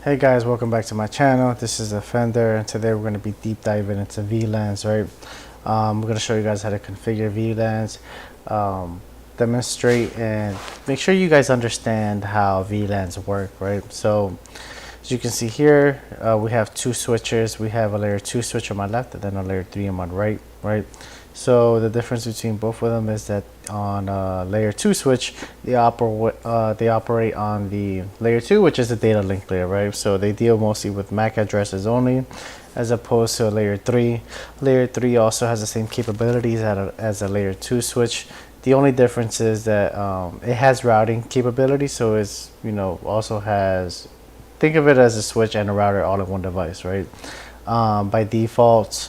Hey guys, welcome back to my channel. This is Offender, and today we're going to be deep diving into VLANs, right? We're going to show you guys how to configure VLANs, demonstrate, and make sure you guys understand how VLANs work, right? So as you can see here, we have two switches. We have a layer 2 switch on my left and then a layer 3 on my right, right? So the difference between both of them is that on a layer 2 switch, they operate on the layer 2, which is the data link layer, right? So they deal mostly with MAC addresses only, as opposed to a layer 3. Layer 3 also has the same capabilities as a layer 2 switch. The only difference is that it has routing capability, so it's, also has, think of it as a switch and a router all in one device, right? By default,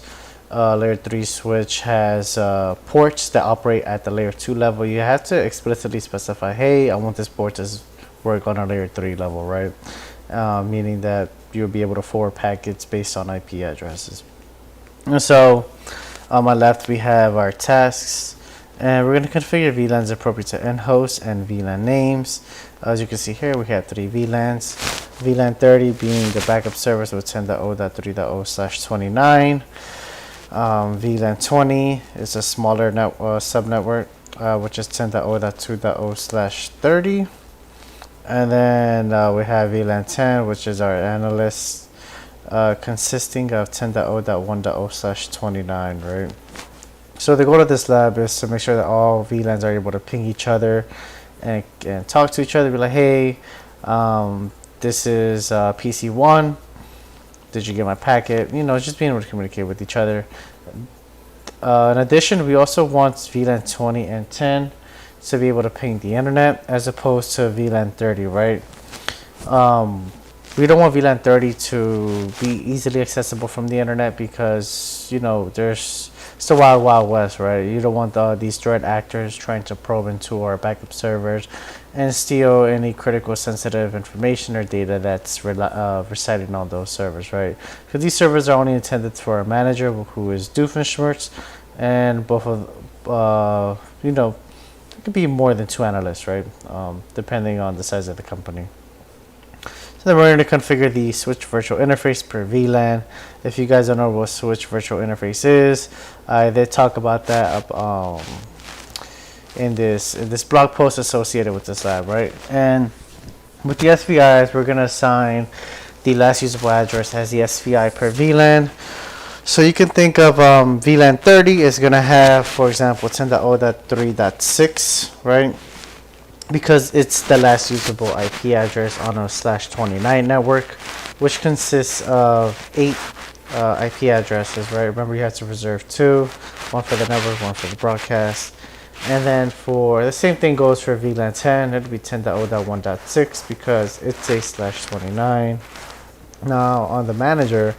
layer 3 switch has ports that operate at the layer 2 level. You have to explicitly specify, hey, I want this port to work on a layer 3 level, right? Meaning that you'll be able to forward packets based on IP addresses. And so on my left, we have our tasks, and we're going to configure VLANs appropriate to end hosts and VLAN names. As you can see here, we have three VLANs. VLAN 30 being the backup service with 10.0.3.0/29. VLAN 20 is a smaller subnetwork, which is 10.0.2.0/30. And then we have VLAN 10, which is our analyst, consisting of 10.0.1.0/29, right? So the goal of this lab is to make sure that all VLANs are able to ping each other and talk to each other, be like, hey, this is PC1. Did you get my packet? Just being able to communicate with each other. In addition, we also want VLAN 20 and 10 to be able to ping the internet as opposed to VLAN 30, right? We don't want VLAN 30 to be easily accessible from the internet because, it's the wild, wild west, right? You don't want these threat actors trying to probe into our backup servers and steal any critical sensitive information or data that's residing on those servers, right? Because these servers are only intended for a manager who is Doofenshmirtz, and both of, it could be more than two analysts, right? Depending on the size of the company. So then we're going to configure the switch virtual interface per VLAN. If you guys don't know what switch virtual interface is, I did talk about that up in this blog post associated with this lab, right? And with the SVIs, we're going to assign the last usable address as the SVI per VLAN. So you can think of VLAN 30 is going to have, for example, 10.0.3.6, right? Because it's the last usable IP address on a /29 network, which consists of 8 IP addresses, right? Remember, you have to reserve 2, one for the network, one for the broadcast. And then for the same thing goes for VLAN 10, it'll be 10.0.1.6 because it's a /29. Now on the manager,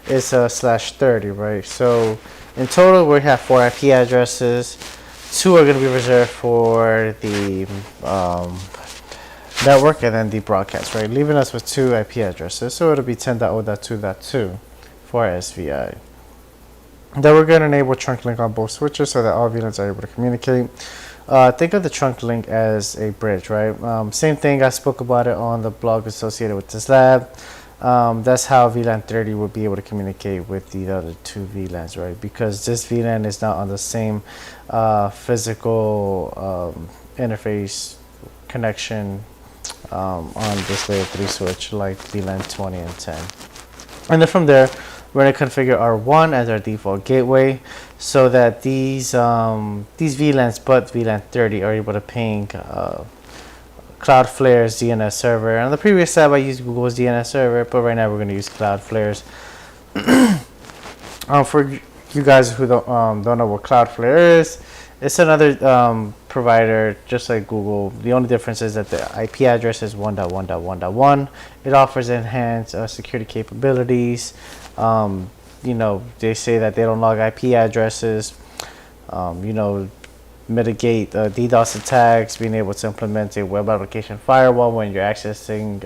it's a /30, right? So in total, we have 4 IP addresses. 2 are going to be reserved for the network and then the broadcast, right? Leaving us with 2 IP addresses. So it'll be 10.0.2.2 for SVI. Then we're going to enable trunk link on both switches so that all VLANs are able to communicate. Think of the trunk link as a bridge, right? Same thing, I spoke about it on the blog associated with this lab. That's how VLAN 30 will be able to communicate with the other 2 VLANs, right? Because this VLAN is not on the same physical interface connection on this layer 3 switch like VLAN 20 and 10. And then from there, we're going to configure R1 as our default gateway so that these VLANs but VLAN 30 are able to ping Cloudflare's DNS server. On the previous lab, I used Google's DNS server, but right now we're going to use Cloudflare's. For you guys who don't know what Cloudflare is, it's another provider just like Google. The only difference is that the IP address is 1.1.1.1. It offers enhanced security capabilities. They say that they don't log IP addresses. Mitigate DDoS attacks, being able to implement a web application firewall when you're accessing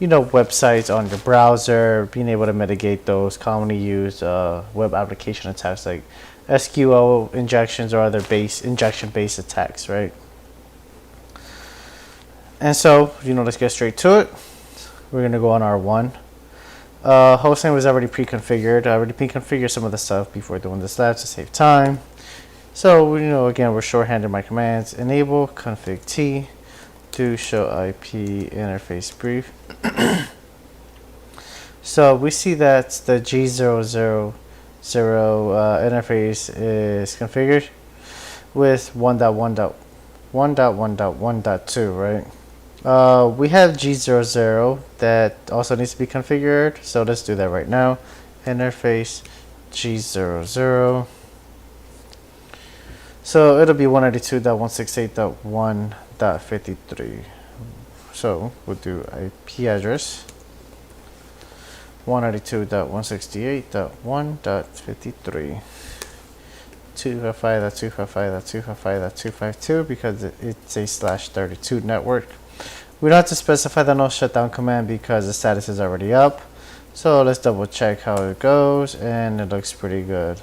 websites on your browser, being able to mitigate those commonly used web application attacks like SQL injections or other injection-based attacks, right? And so, let's get straight to it. we're gonna go on R1. Hostname was already pre-configured. I already pre-configured some of the stuff before doing this lab to save time. So, again, we're shorthanded my commands. Enable config T, do show IP interface brief. So we see that the G000 interface is configured with 1.1.1.1.2, right? We have G00 that also needs to be configured, so let's do that right now. Interface G00. So it'll be 192.168.1.53. So we'll do IP address 192.168.1.53. 255.255.255.252 because it's a /32 network. We don't have to specify the no shutdown command because the status is already up. So let's double check how it goes, and it looks pretty good.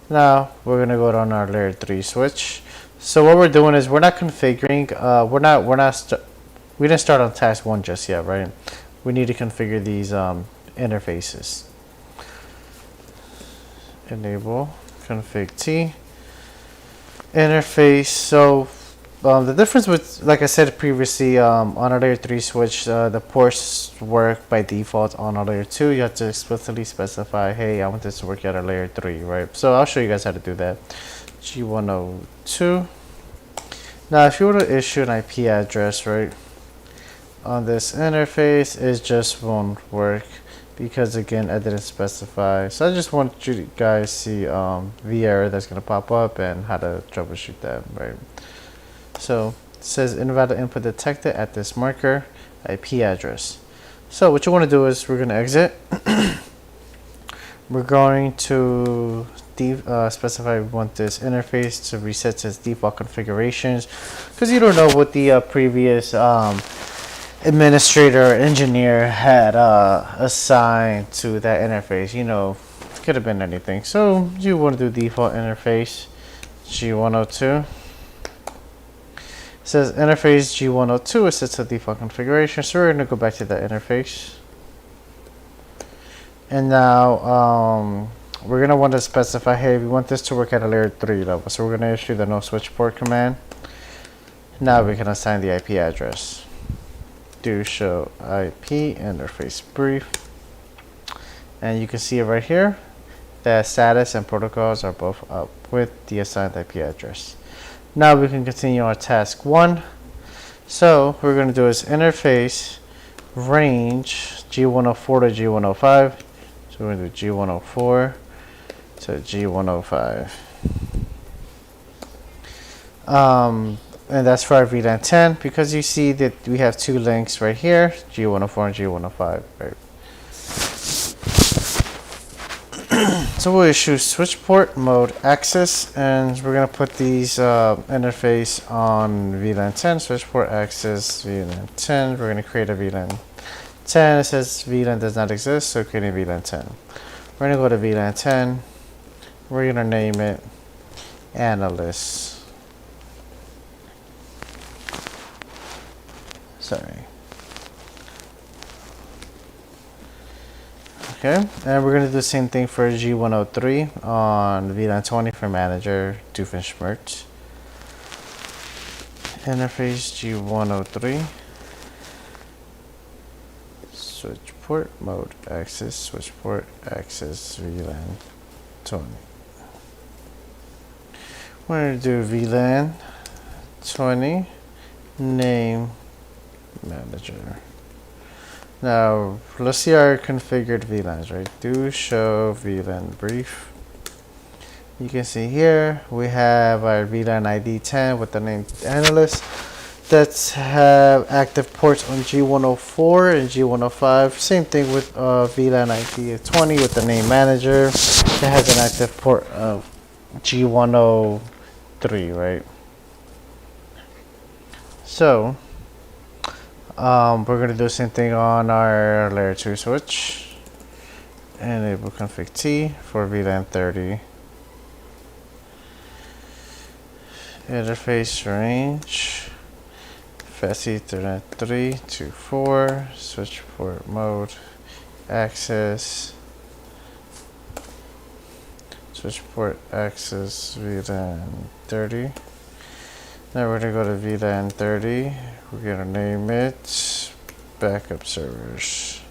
Now we're gonna go on our layer 3 switch. So what we're doing is we're not configuring. We didn't start on task 1 just yet, right? We need to configure these interfaces. Enable config T interface. So the difference with, like I said previously, on a layer 3 switch, the ports work by default. On a layer 2, you have to explicitly specify, hey, I want this to work at a layer 3, right? So I'll show you guys how to do that. G102. Now, if you were to issue an IP address, right, on this interface, it just won't work because, again, I didn't specify. So I just want you guys to see the error that's going to pop up and how to troubleshoot that, right? So it says invalid input detected at this marker IP address. So what you want to do is we're going to exit. We're going to specify we want this interface to reset to its default configurations, because you don't know what the previous administrator or engineer had assigned to that interface. It could have been anything. So you want to do default interface G102. It says interface G102 is set to default configuration. So we're going to go back to the interface. And now we're going to want to specify, hey, we want this to work at a layer 3 level. So we're going to issue the no switch port command. Now we can assign the IP address. Do show IP interface brief. And you can see it right here. The status and protocols are both up with the assigned IP address. Now we can continue our task 1. So what we're going to do is interface range G104 to G105. So we're going to do G104 to G105. And that's for our VLAN 10, because you see that we have 2 links right here, G104 and G105, right? So we'll issue switch port mode access, and we're going to put these interface on VLAN 10, switch port access VLAN 10. We're going to create a VLAN 10. It says VLAN does not exist, so creating VLAN 10. We're going to go to VLAN 10. We're going to name it analyst. Sorry. Okay, and we're going to do the same thing for G103 on VLAN 20 for manager Doofenshmirtz. Interface G103. Switch port mode access, switch port access VLAN 20. We're going to do VLAN 20 name manager. Now let's see our configured VLANs, right? Do show VLAN brief. You can see here we have our VLAN ID 10 with the name analyst that have active ports on G104 and G105. Same thing with VLAN ID 20 with the name manager that has an active port of G103, right? So we're going to do the same thing on our layer 2 switch. Enable config T for VLAN 30. Interface range Fast Ethernet 3 to 4, switch port mode, access, switch port access VLAN 30. Now we're gonna go to VLAN 30. We're gonna name it backup servers.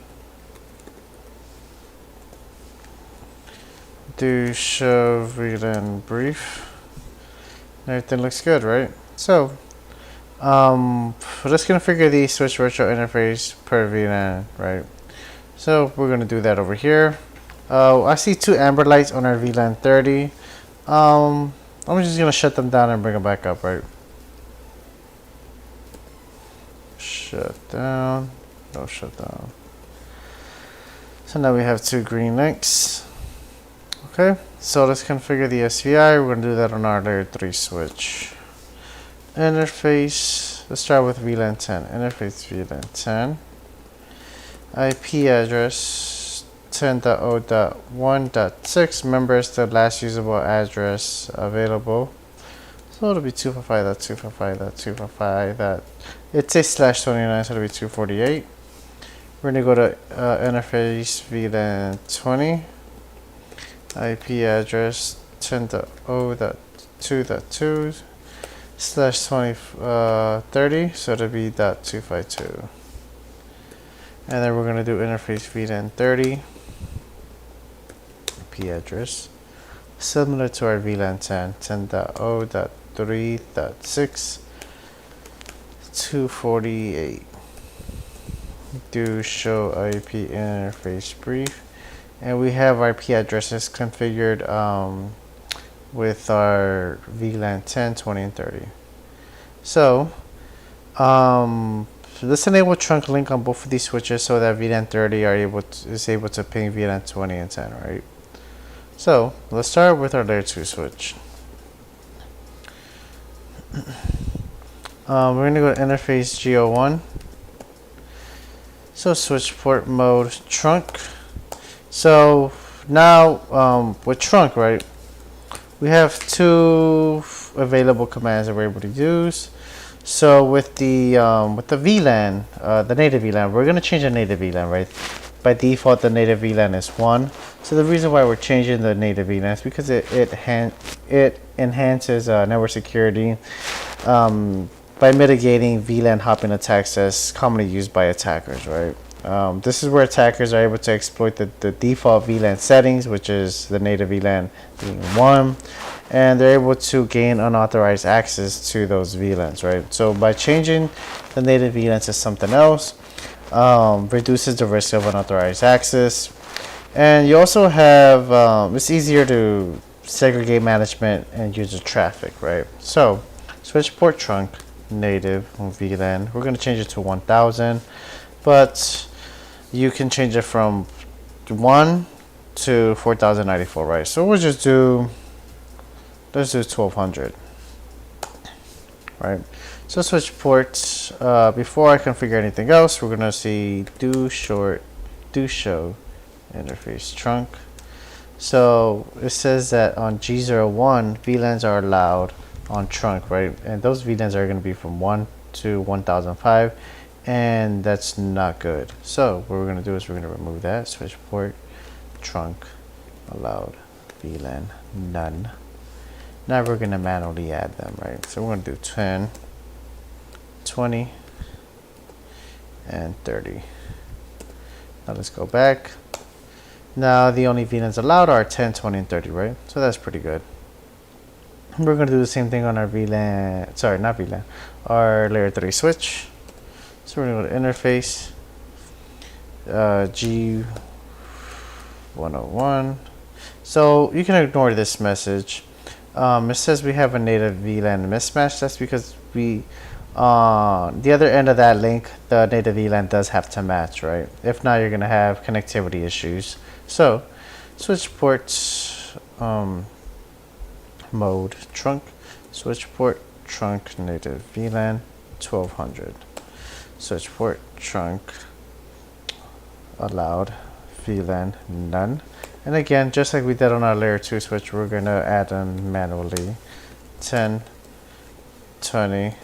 Do show VLAN brief. Everything looks good, right? So, let's configure the switch virtual interface per VLAN, right? So we're gonna do that over here. I see 2 amber lights on our VLAN 30. I'm just gonna shut them down and bring them back up, right? Shut down. No, shut down. So now we have 2 green links. Okay, so let's configure the SVI. We're gonna do that on our layer 3 switch. Interface, let's start with VLAN 10. Interface VLAN 10. IP address 10.0.1.6. Remember, it's the last usable address available. So it'll be 255.255.255. It's a /29, so it'll be 248. We're gonna go to interface VLAN 20. IP address 10.0.2.2 /2030, so it'll be .252. And then we're gonna do interface VLAN 30. IP address similar to our VLAN 10, 10.0.3.6 248. Do show IP interface brief. And we have our IP addresses configured with our VLAN 10, 20, and 30. So, let's enable trunk link on both of these switches so that VLAN 30 is able to ping VLAN 20 and 10, right? So, let's start with our layer 2 switch. We're going to go to interface GO1. So, switch port mode trunk. So now with trunk, right, we have 2 available commands that we're able to use. So with the VLAN, the native VLAN, we're gonna change the native VLAN, right? By default, the native VLAN is 1. So the reason why we're changing the native VLAN is because it enhances network security by mitigating VLAN hopping attacks that's commonly used by attackers, right? This is where attackers are able to exploit the default VLAN settings, which is the native VLAN being 1, and they're able to gain unauthorized access to those VLANs, right? So by changing the native VLAN to something else, reduces the risk of unauthorized access. And you also have, it's easier to segregate management and user traffic, right? So switch port trunk, native VLAN, we're going to change it to 1000, but you can change it from 1 to 4094, right? So we'll just do, let's do 1200, right? So switch ports. Before I configure anything else, we're gonna see do show interface trunk. So it says that on G01 VLANs are allowed on trunk, right? And those VLANs are gonna be from 1 to 1005. And that's not good. So what we're going to do is we're going to remove that. Switch port trunk allowed VLAN none. Now we're going to manually add them, right? So we're going to do 10, 20, and 30. Now let's go back. Now the only VLANs allowed are 10, 20, and 30, right? So that's pretty good. We're going to do the same thing on our VLAN, sorry, not VLAN, our layer 3 switch. So we're going to go to interface, G101. So you can ignore this message. It says we have a native VLAN mismatch. That's because we, the other end of that link, the native VLAN does have to match, right? If not, you're going to have connectivity issues. So switch ports mode trunk, switch port trunk native VLAN 1200. Switch port trunk allowed VLAN none. And again, just like we did on our layer 2 switch, we're going to add them manually. 10, 20,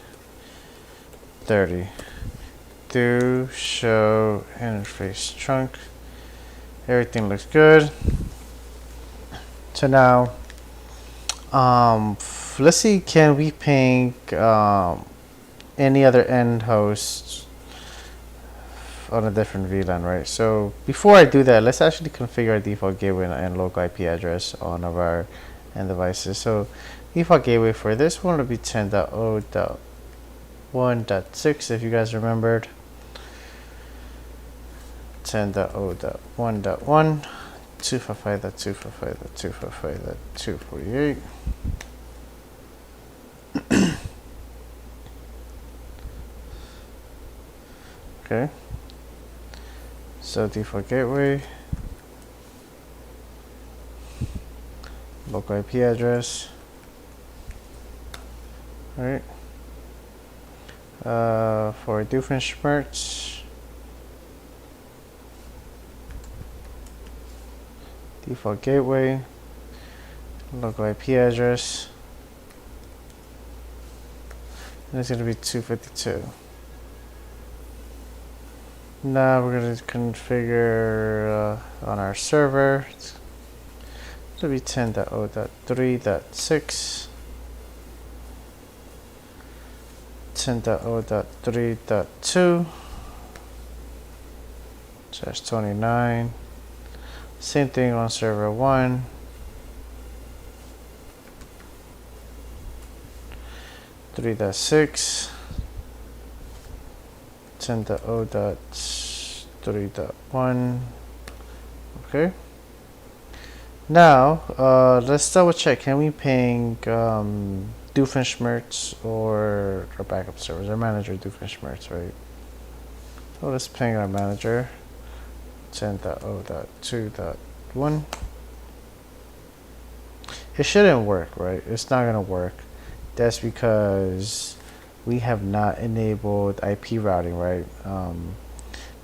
30. Do show interface trunk. Everything looks good. So now, let's see, can we ping any other end hosts on a different VLAN, right? So before I do that, let's actually configure our default gateway and local IP address on our end devices. So default gateway for this one will be 10.0.1.6 if you guys remembered. 10.0.1.1, 255.255.255.248. Okay. So default gateway, local IP address, right? For Doofenshmirtz, default gateway, local IP address, and it's going to be 252. Now we're going to configure on our server. It's going to be 10.0.3.6, 10.0.3.2, /29. Same thing on server 1. 3.6, 10.0.3.1. Okay. Now let's double check. Can we ping Doofenshmirtz or our backup servers? Our manager Doofenshmirtz, right? So let's ping our manager. 10.0.2.1. It shouldn't work, right? It's not gonna work. That's because we have not enabled IP routing, right?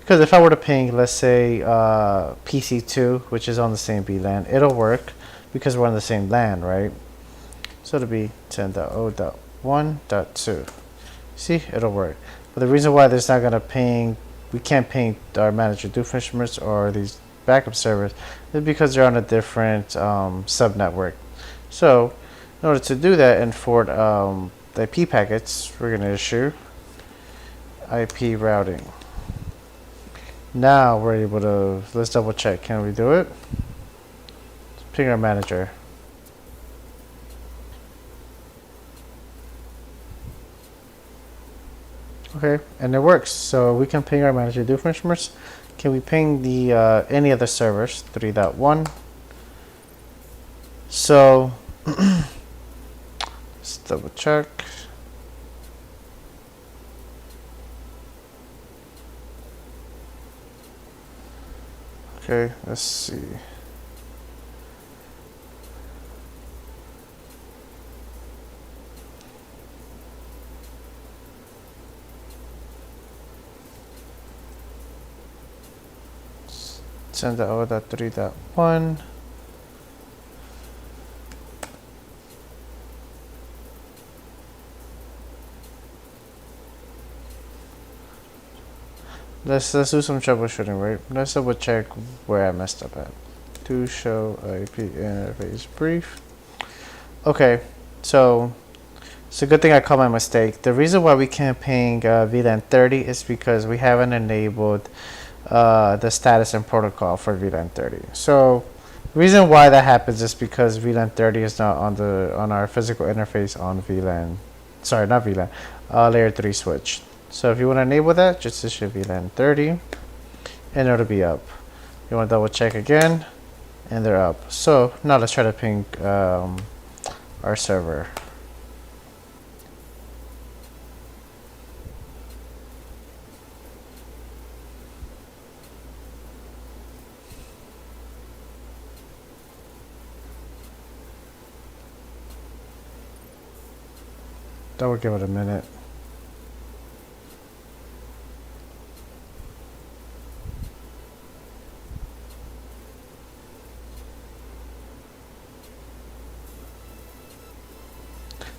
Because if I were to ping, let's say PC2, which is on the same VLAN, it'll work because we're on the same LAN, right? So it'll be 10.0.1.2. See, it'll work. But the reason why there's not gonna ping, we can't ping our manager Doofenshmirtz or these backup servers is because they're on a different subnetwork. So in order to do that and for the IP packets, we're going to issue IP routing. Now we're able to, let's double check. Can we do it? Let's ping our manager. Okay, and it works. So we can ping our manager Doofenshmirtz. Can we ping the any other servers? 3.1. So let's double check. Okay, let's see. Send the 0.3.1. Let's do some troubleshooting, right? Let's double check where I messed up at. Do show IP interface brief. Okay, so it's a good thing I caught my mistake. The reason why we can't ping VLAN 30 is because we haven't enabled the status and protocol for VLAN 30. So the reason why that happens is because VLAN 30 is not on our physical interface on VLAN. Sorry, not VLAN. Layer 3 switch. So if you want to enable that, just issue VLAN 30 and it'll be up. You want to double check again and they're up. So now let's try to ping our server. That will give it a minute.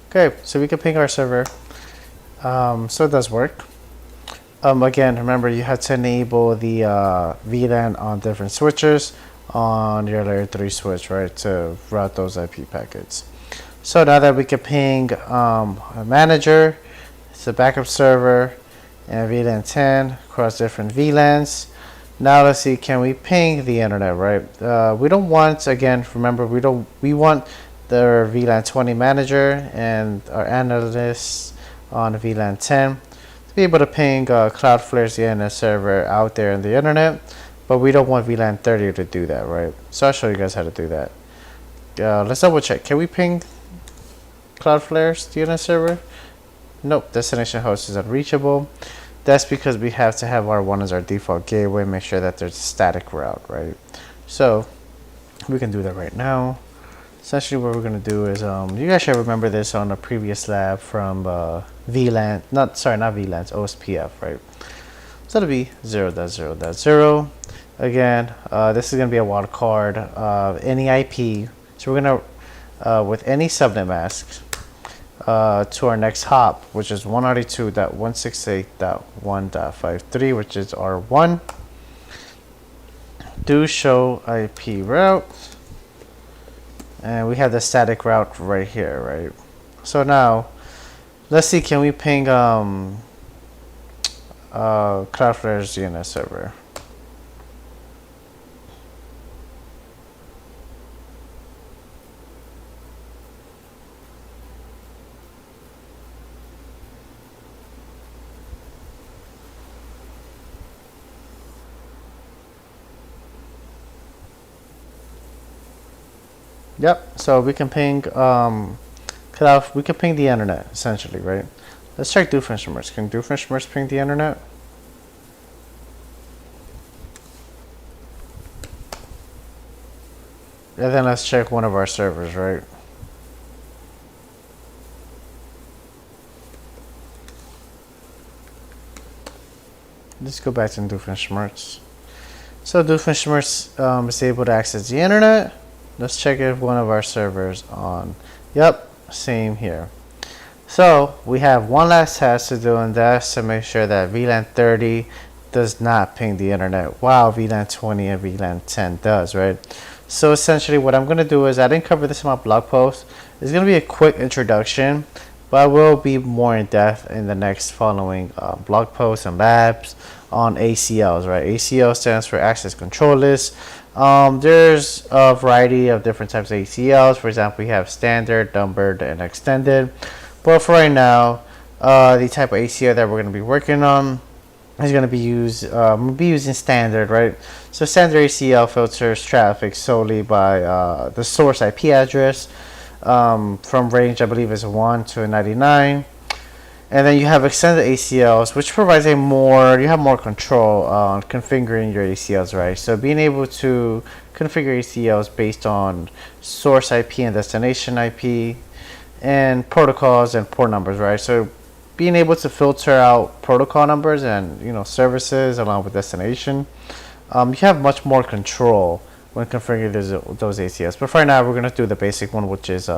Okay, so we can ping our server. So it does work. Again, remember you have to enable the VLAN on different switches on your layer 3 switch, right, to route those IP packets. So now that we can ping a manager, it's a backup server, and VLAN 10 across different VLANs. Now let's see, can we ping the internet, right? We don't want, again, remember, we want the VLAN 20 manager and our analysts on VLAN 10 to be able to ping Cloudflare's DNS server out there in the internet, but we don't want VLAN 30 to do that, right? So I'll show you guys how to do that. Let's double check. Can we ping Cloudflare's DNS server? Nope, destination host is unreachable. That's because we have to have R1 as our default gateway, make sure that there's a static route, right? So we can do that right now. Essentially what we're going to do is, you guys should remember this on a previous lab from VLAN, not VLANs, OSPF, right? So it'll be 0.0.0. Again, this is going to be a wildcard, any IP. So we're going to, with any subnet mask, to our next hop, which is 192.168.1.53, which is R1. Do show IP route. And we have the static route right here, right? So now, let's see, can we ping Cloudflare's DNS server? Yep. So we can ping we can ping the internet essentially, right? Let's check Doofenshmirtz. Can Doofenshmirtz ping the internet? And then let's check one of our servers, right? Let's go back to Doofenshmirtz. So Doofenshmirtz is able to access the internet. Let's check if one of our servers on. Yep, same here. So we have one last task to do, and that's to make sure that VLAN 30 does not ping the internet, while VLAN 20 and VLAN 10 does, right? So essentially what I'm going to do is, I didn't cover this in my blog post. It's going to be a quick introduction, but I will be more in depth in the next following blog posts and labs on ACLs, right? ACL stands for Access Control List. There's a variety of different types of ACLs. For example, we have standard, numbered, and extended. But for right now, the type of ACL that we're going to be working on is going to be using standard, right? So standard ACL filters traffic solely by the source IP address from range, I believe, is 1 to 99. And then you have extended ACLs, which provides you have more control on configuring your ACLs, right? So being able to configure ACLs based on source IP and destination IP and protocols and port numbers, right? So being able to filter out protocol numbers and services along with destination, you have much more control when configuring those ACLs. But for now, we're going to do the basic one, which is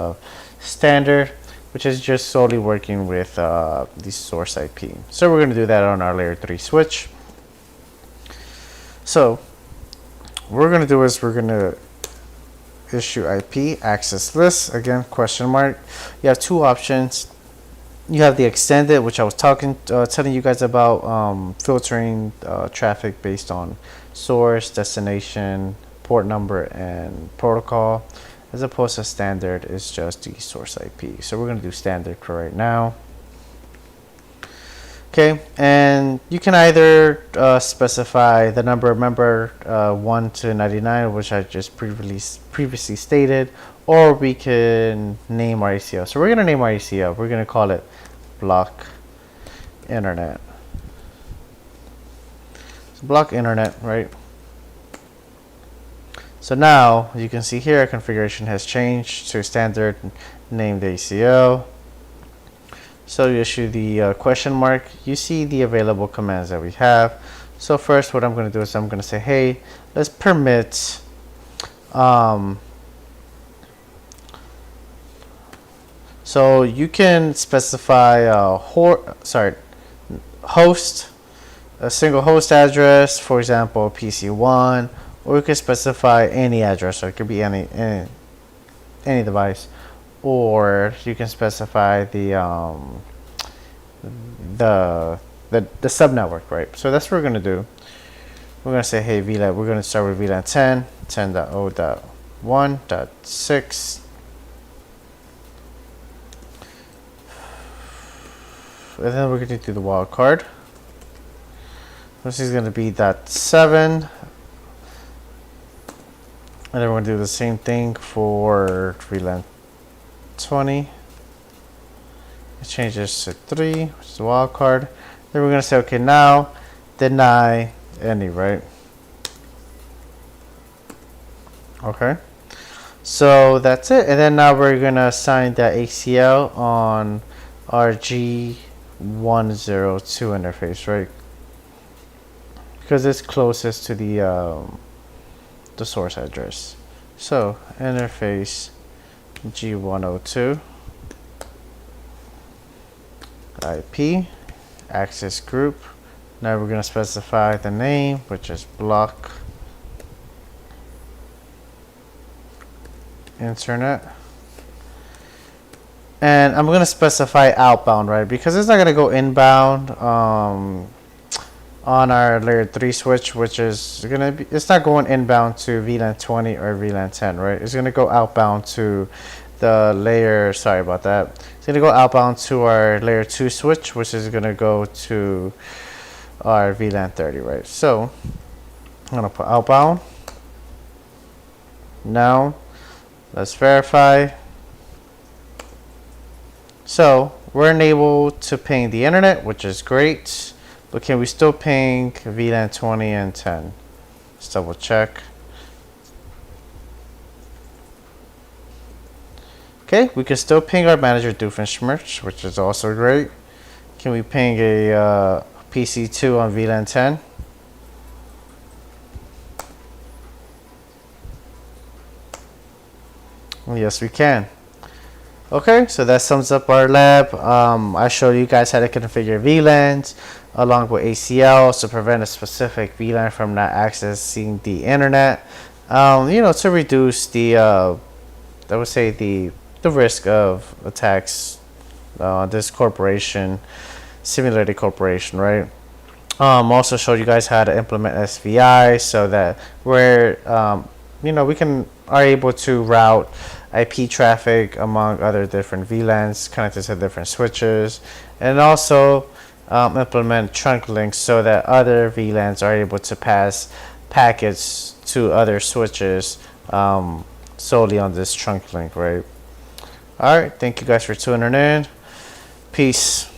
standard, which is just solely working with the source IP. So we're going to do that on our layer 3 switch. So what we're going to do is we're going to issue IP access list. Again, question mark. You have two options. You have the extended, which I was telling you guys about, filtering traffic based on source, destination, port number, and protocol, as opposed to standard is just the source IP. So we're going to do standard for right now. Okay, and you can either specify the number, remember 1 to 99, which I just previously stated, or we can name our ACL. So we're going to name our ACL. We're going to call it block internet. So block internet, right? So now you can see here, configuration has changed to standard named ACL. So you issue the question mark. You see the available commands that we have. So first, what I'm going to do is I'm going to say, hey, let's permit so you can specify host a single host address, for example, PC1, or you can specify any address, so it could be any device, or you can specify the subnetwork, right? So that's what we're gonna do. We're gonna say, hey VLAN. We're gonna start with VLAN 10, 10.0.1.6, and then we're gonna do the wildcard. This is gonna be .7, and then we're gonna do the same thing for VLAN 20. Change this to 3, which is the wildcard. Then we're gonna say, okay, now deny any, right? Okay, so that's it. And then now we're gonna assign that ACL on our G102 interface, right? Because it's closest to the source address. So interface G102 IP access group. Now we're going to specify the name, which is block internet, and I'm going to specify outbound, right? Because it's not going to go inbound on our layer 3 switch, which is going to be, it's not going inbound to VLAN 20 or VLAN 10, right? It's going to go outbound to the layer, sorry about that. It's going to go outbound to our layer 2 switch, which is going to go to our VLAN 30, right? So I'm going to put outbound. Now let's verify. So we're enabled to ping the internet, which is great. But can we still ping VLAN 20 and 10? Let's double check. Okay, we can still ping our manager Doofenshmirtz, which is also great. Can we ping a PC2 on VLAN 10? Yes, we can. Okay, so that sums up our lab. I showed you guys how to configure VLANs along with ACL to prevent a specific VLAN from not accessing the internet. You know, to reduce the, I would say the risk of attacks. This corporation, simulated corporation, right? Also showed you guys how to implement SVIs so that we're, you know, we are able to route IP traffic among other different VLANs connected to different switches, and also implement trunk links so that other VLANs are able to pass packets to other switches solely on this trunk link, right? All right, thank you guys for tuning in. Peace.